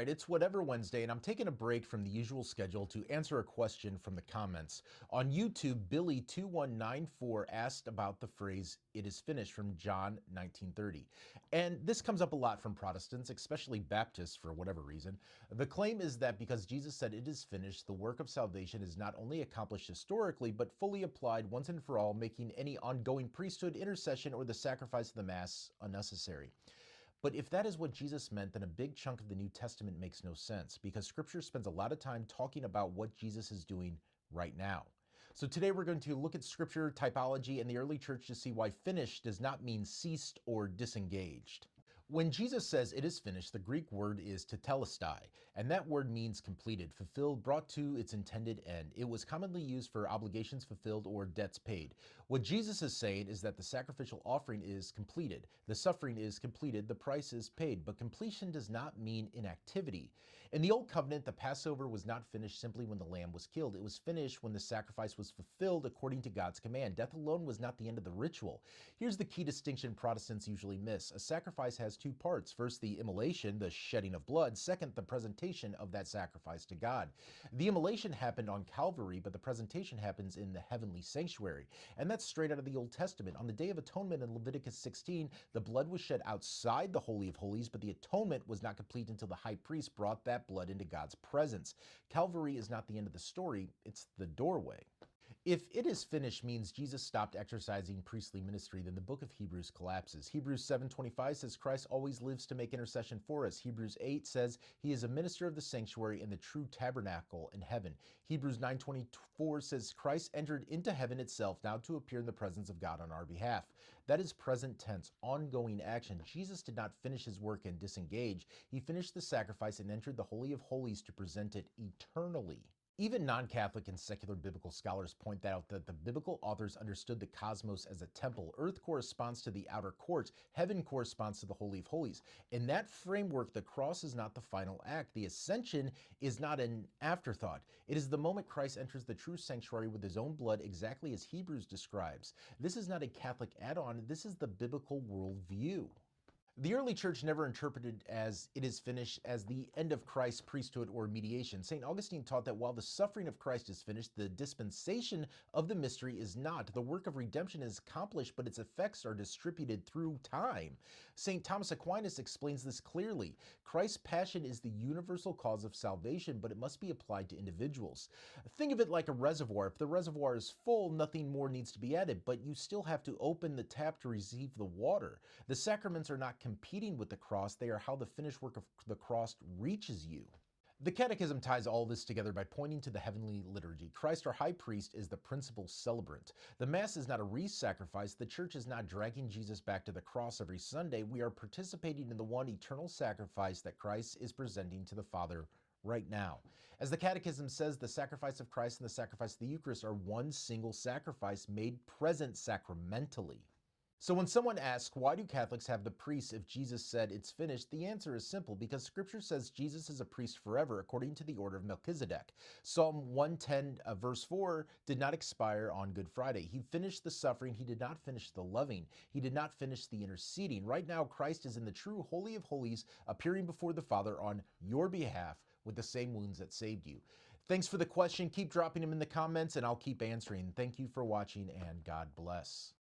right, it's Whatever Wednesday, and I'm taking a break from the usual schedule to answer a question from the comments. On YouTube, Billy2194 asked about the phrase, "It is finished," from John 19:30. And this comes up a lot from Protestants, especially Baptists, for whatever reason. The claim is that because Jesus said it is finished, the work of salvation is not only accomplished historically, but fully applied once and for all, making any ongoing priesthood, intercession, or the sacrifice of the Mass unnecessary. But if that is what Jesus meant, then a big chunk of the New Testament makes no sense, because Scripture spends a lot of time talking about what Jesus is doing right now. So today we're going to look at Scripture, typology, and the early church to see why finished does not mean ceased or disengaged. When Jesus says it is finished, the Greek word is tetelestai, and that word means completed, fulfilled, brought to its intended end. It was commonly used for obligations fulfilled or debts paid. What Jesus is saying is that the sacrificial offering is completed, the suffering is completed, the price is paid, but completion does not mean inactivity. In the Old Covenant, the Passover was not finished simply when the lamb was killed. It was finished when the sacrifice was fulfilled according to God's command. Death alone was not the end of the ritual. Here's the key distinction Protestants usually miss. A sacrifice has two parts. First, the immolation, the shedding of blood. Second, the presentation of that sacrifice to God. The immolation happened on Calvary, but the presentation happens in the heavenly sanctuary. And that's straight out of the Old Testament. On the Day of Atonement in Leviticus 16, the blood was shed outside the Holy of Holies, but the atonement was not complete until the high priest brought that blood into God's presence. Calvary is not the end of the story, it's the doorway. If it is finished means Jesus stopped exercising priestly ministry, then the book of Hebrews collapses. Hebrews 7:25 says Christ always lives to make intercession for us. Hebrews 8 says he is a minister of the sanctuary and the true tabernacle in heaven. Hebrews 9:24 says Christ entered into heaven itself now to appear in the presence of God on our behalf. That is present tense, ongoing action. Jesus did not finish his work and disengage. He finished the sacrifice and entered the Holy of Holies to present it eternally. Even non-Catholic and secular biblical scholars point out that the biblical authors understood the cosmos as a temple. Earth corresponds to the outer court. Heaven corresponds to the Holy of Holies. In that framework, the cross is not the final act. The ascension is not an afterthought. It is the moment Christ enters the true sanctuary with his own blood, exactly as Hebrews describes. This is not a Catholic add-on. This is the biblical worldview. The early church never interpreted as it is finished as the end of Christ's priesthood or mediation. St. Augustine taught that while the suffering of Christ is finished, the dispensation of the mystery is not. The work of redemption is accomplished, but its effects are distributed through time. St. Thomas Aquinas explains this clearly. Christ's passion is the universal cause of salvation, but it must be applied to individuals. Think of it like a reservoir. If the reservoir is full, nothing more needs to be added, but you still have to open the tap to receive the water. The sacraments are not competing with the cross, they are how the finished work of the cross reaches you. The Catechism ties all this together by pointing to the heavenly liturgy. Christ, our high priest, is the principal celebrant. The Mass is not a re-sacrifice. The Church is not dragging Jesus back to the cross every Sunday. We are participating in the one eternal sacrifice that Christ is presenting to the Father right now. As the Catechism says, the sacrifice of Christ and the sacrifice of the Eucharist are one single sacrifice made present sacramentally. So when someone asks, why do Catholics have the priests if Jesus said it's finished? The answer is simple, because Scripture says Jesus is a priest forever according to the order of Melchizedek. Psalm 110 verse 4 did not expire on Good Friday. He finished the suffering. He did not finish the loving. He did not finish the interceding. Right now, Christ is in the true Holy of Holies, appearing before the Father on your behalf with the same wounds that saved you. Thanks for the question. Keep dropping them in the comments and I'll keep answering. Thank you for watching and God bless.